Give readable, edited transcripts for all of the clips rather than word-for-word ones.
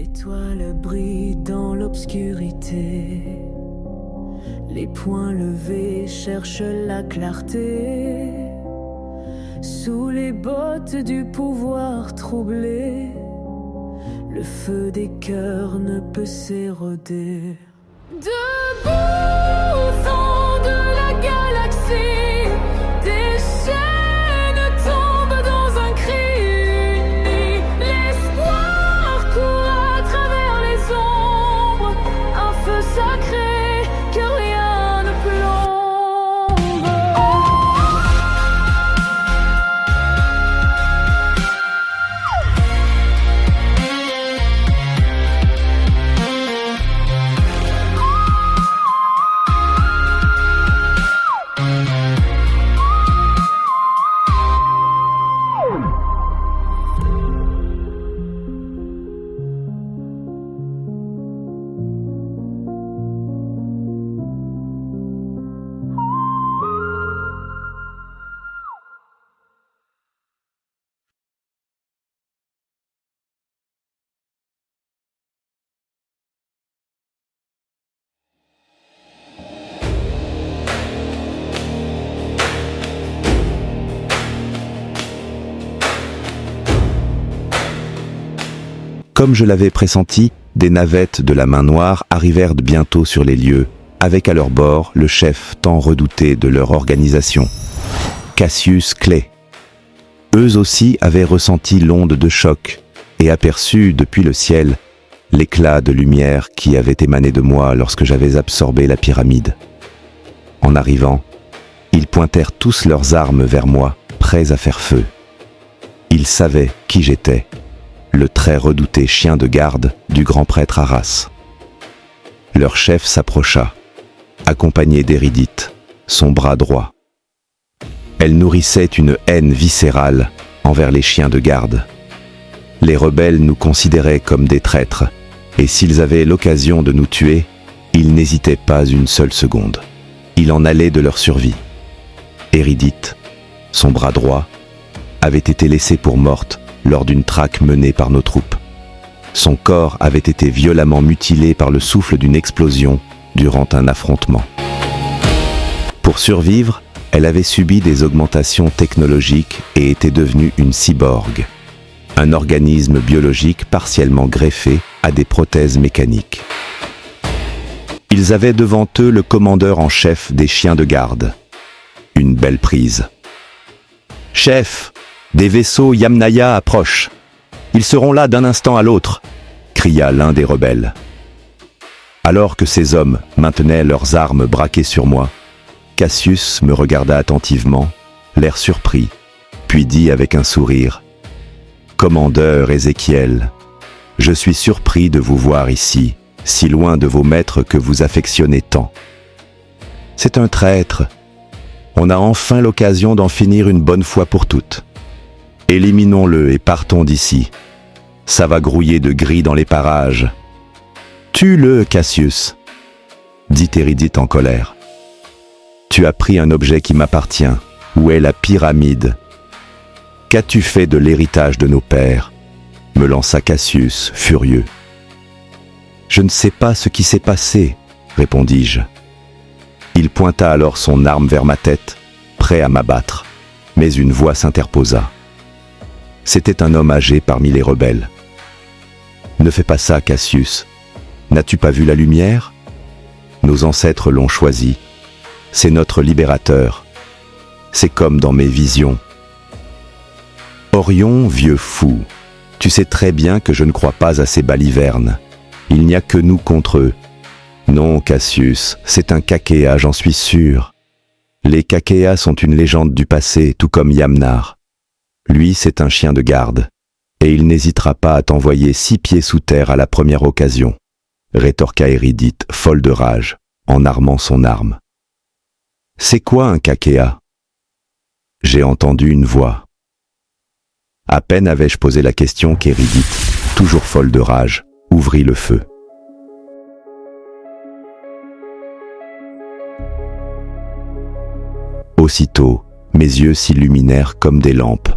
L'étoile brille dans l'obscurité. Les poings levés cherchent la clarté. Sous les bottes du pouvoir troublé, le feu des cœurs ne peut s'éroder. Debout au fond de la galaxie, des chaînes tombent dans un cri uni. L'espoir court à travers les ombres, un feu sacré que rien ne plombe. Comme je l'avais pressenti, des navettes de la main noire arrivèrent bientôt sur les lieux, avec à leur bord le chef tant redouté de leur organisation, Cassius Clay. Eux aussi avaient ressenti l'onde de choc et aperçu depuis le ciel l'éclat de lumière qui avait émané de moi lorsque j'avais absorbé la pyramide. En arrivant, ils pointèrent tous leurs armes vers moi, prêts à faire feu. Ils savaient qui j'étais, le très redouté chien de garde du grand prêtre Arras. Leur chef s'approcha, accompagné d'Éryditte, son bras droit. Elle nourrissait une haine viscérale envers les chiens de garde. Les rebelles nous considéraient comme des traîtres, et s'ils avaient l'occasion de nous tuer, ils n'hésitaient pas une seule seconde. Il en allait de leur survie. Éryditte, son bras droit, avait été laissée pour morte lors d'une traque menée par nos troupes. Son corps avait été violemment mutilé par le souffle d'une explosion durant un affrontement. Pour survivre, elle avait subi des augmentations technologiques et était devenue une cyborg, un organisme biologique partiellement greffé à des prothèses mécaniques. Ils avaient devant eux le commandeur en chef des chiens de garde. Une belle prise. « Chef, des vaisseaux Yamnaya approchent. Ils seront là d'un instant à l'autre !» cria l'un des rebelles. Alors que ces hommes maintenaient leurs armes braquées sur moi, Cassius me regarda attentivement, l'air surpris, puis dit avec un sourire : « Commandeur Ézéchiel, je suis surpris de vous voir ici, si loin de vos maîtres que vous affectionnez tant. C'est un traître. On a enfin l'occasion d'en finir une bonne fois pour toutes. Éliminons-le et partons d'ici. Ça va grouiller de gris dans les parages. Tue-le, Cassius, dit Éryditte en colère. Tu as pris un objet qui m'appartient. Où est la pyramide? Qu'as-tu fait de l'héritage de nos pères? Me lança Cassius, furieux. Je ne sais pas ce qui s'est passé, répondis-je. Il pointa alors son arme vers ma tête, prêt à m'abattre, mais une voix s'interposa. C'était un homme âgé parmi les rebelles. « Ne fais pas ça, Cassius. N'as-tu pas vu la lumière? Nos ancêtres l'ont choisi. C'est notre libérateur. C'est comme dans mes visions. Orion, vieux fou, tu sais très bien que je ne crois pas à ces balivernes. Il n'y a que nous contre eux. Non, Cassius, c'est un Kakéa, j'en suis sûr. Les Kakéas sont une légende du passé, tout comme Yamnar. Lui, c'est un chien de garde, et il n'hésitera pas à t'envoyer 6 pieds sous terre à la première occasion, rétorqua Éryditte, folle de rage, en armant son arme. C'est quoi un Kakéa? J'ai entendu une voix. À peine avais-je posé la question qu'Éryditte, toujours folle de rage, ouvrit le feu. Aussitôt, mes yeux s'illuminèrent comme des lampes.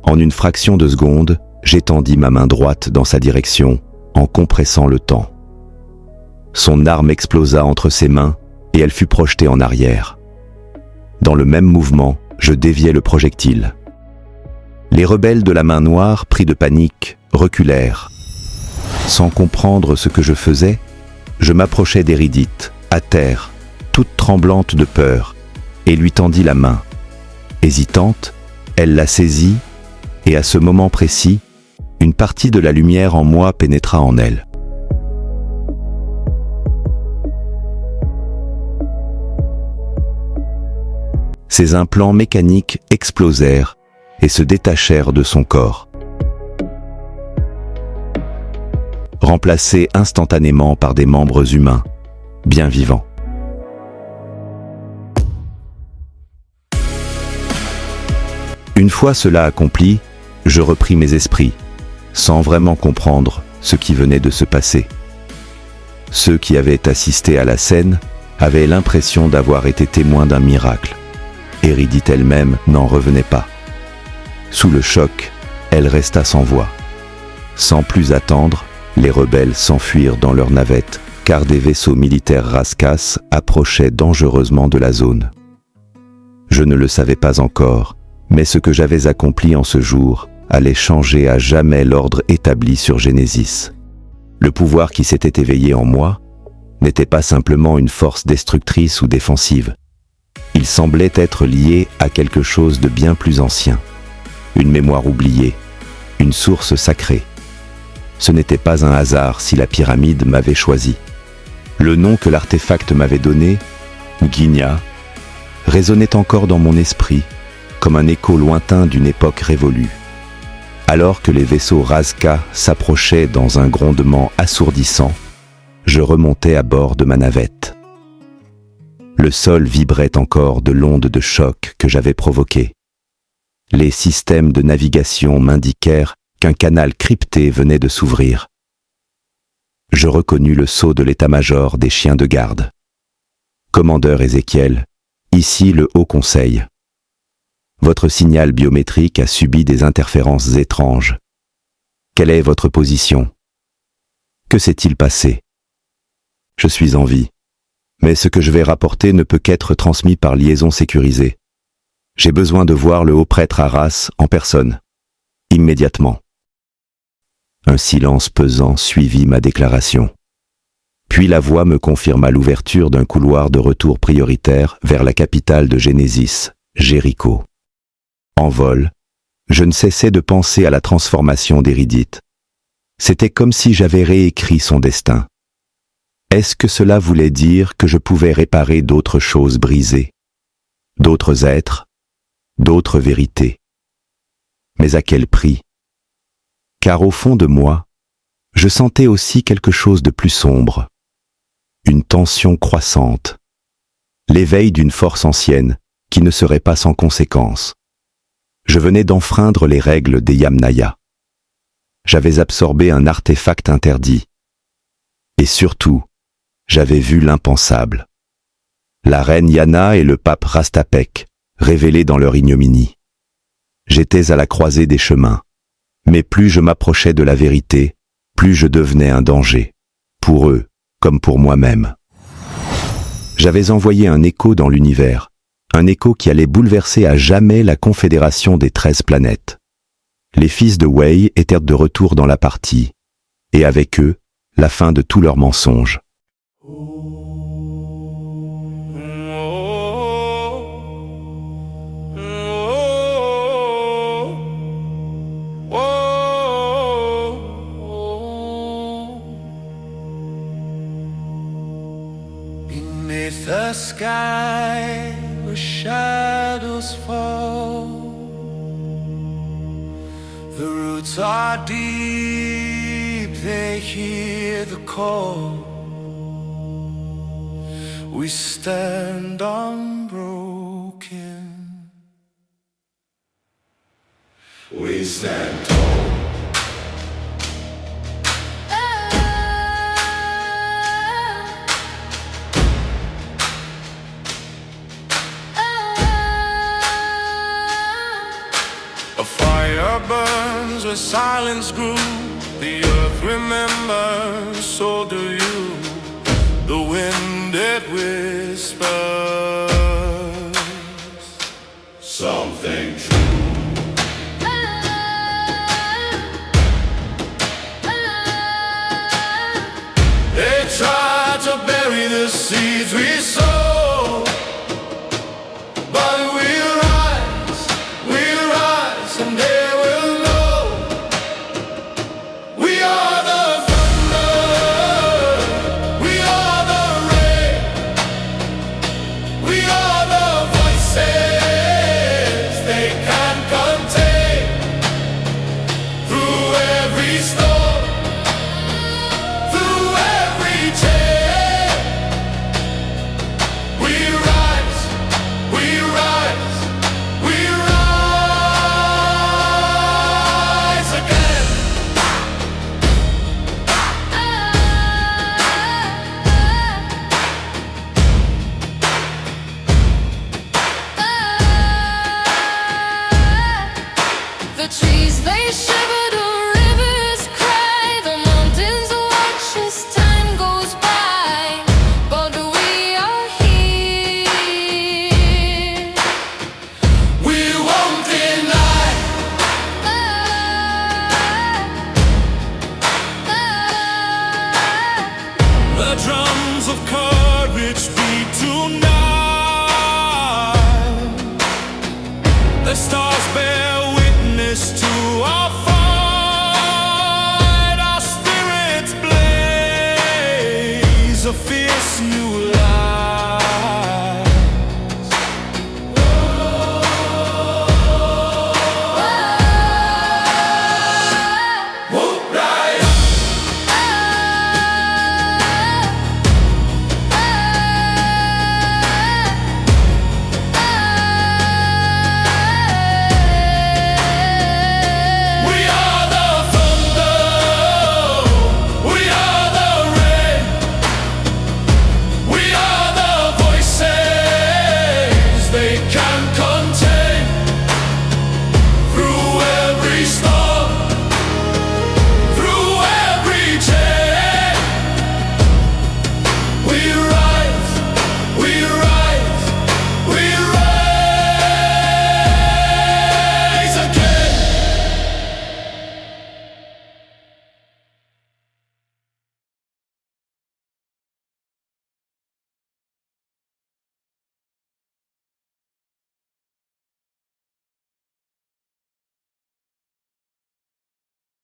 En une fraction de seconde, j'étendis ma main droite dans sa direction, en compressant le temps. Son arme explosa entre ses mains et elle fut projetée en arrière. Dans le même mouvement, je déviai le projectile. Les rebelles de la main noire, pris de panique, reculèrent. Sans comprendre ce que je faisais, je m'approchai d'Hérédith, à terre, toute tremblante de peur, et lui tendis la main. Hésitante, elle la saisit, et à ce moment précis, une partie de la lumière en moi pénétra en elle. Ses implants mécaniques explosèrent et se détachèrent de son corps, remplacés instantanément par des membres humains, bien vivants. Une fois cela accompli, je repris mes esprits, sans vraiment comprendre ce qui venait de se passer. Ceux qui avaient assisté à la scène avaient l'impression d'avoir été témoins d'un miracle. Hérédith elle-même n'en revenait pas. Sous le choc, elle resta sans voix. Sans plus attendre, les rebelles s'enfuirent dans leur navette, car des vaisseaux militaires rascasses approchaient dangereusement de la zone. Je ne le savais pas encore, mais ce que j'avais accompli en ce jour allait changer à jamais l'ordre établi sur Genesis. Le pouvoir qui s'était éveillé en moi n'était pas simplement une force destructrice ou défensive. Il semblait être lié à quelque chose de bien plus ancien. Une mémoire oubliée, une source sacrée. Ce n'était pas un hasard si la pyramide m'avait choisi. Le nom que l'artefact m'avait donné, Guinia, résonnait encore dans mon esprit, comme un écho lointain d'une époque révolue. Alors que les vaisseaux Razka s'approchaient dans un grondement assourdissant, je remontais à bord de ma navette. Le sol vibrait encore de l'onde de choc que j'avais provoquée. Les systèmes de navigation m'indiquèrent qu'un canal crypté venait de s'ouvrir. Je reconnus le sceau de l'état-major des chiens de garde. Commandeur Ézéchiel, ici le Haut Conseil. Votre signal biométrique a subi des interférences étranges. Quelle est votre position? Que s'est-il passé? Je suis en vie. Mais ce que je vais rapporter ne peut qu'être transmis par liaison sécurisée. J'ai besoin de voir le haut prêtre Arras en personne, immédiatement. Un silence pesant suivit ma déclaration. Puis la voix me confirma l'ouverture d'un couloir de retour prioritaire vers la capitale de Genesis, Jéricho. En vol, je ne cessais de penser à la transformation d'Hérédith. C'était comme si j'avais réécrit son destin. Est-ce que cela voulait dire que je pouvais réparer d'autres choses brisées, d'autres êtres, d'autres vérités? Mais à quel prix? Car au fond de moi, je sentais aussi quelque chose de plus sombre, une tension croissante, l'éveil d'une force ancienne qui ne serait pas sans conséquence. Je venais d'enfreindre les règles des Yamnaya. J'avais absorbé un artefact interdit. Et surtout, j'avais vu l'impensable. La reine Yana et le pape Rastapek, révélés dans leur ignominie. J'étais à la croisée des chemins, mais plus je m'approchais de la vérité, plus je devenais un danger, pour eux comme pour moi-même. J'avais envoyé un écho dans l'univers, un écho qui allait bouleverser à jamais la confédération des 13 planètes. Les fils de Wei étaient de retour dans la partie, et avec eux, la fin de tous leurs mensonges. Beneath the sky where shadows fall, the roots are deep, they hear the call. We stand unbroken. We stand tall. A fire burns where silence grew. The earth remembers so do you. The wind it whispers something true. They try to bury the seeds we sow, but we'll rise, and they will know we are the thunder, we are the rain, we are the voices they can contain. Through every storm, through every chain, we rise, we rise, we rise again. The trees they shiver, the rivers cry, the mountains watch as time goes by. But we are here. We won't deny. The drums of courage beat tonight. The stars bear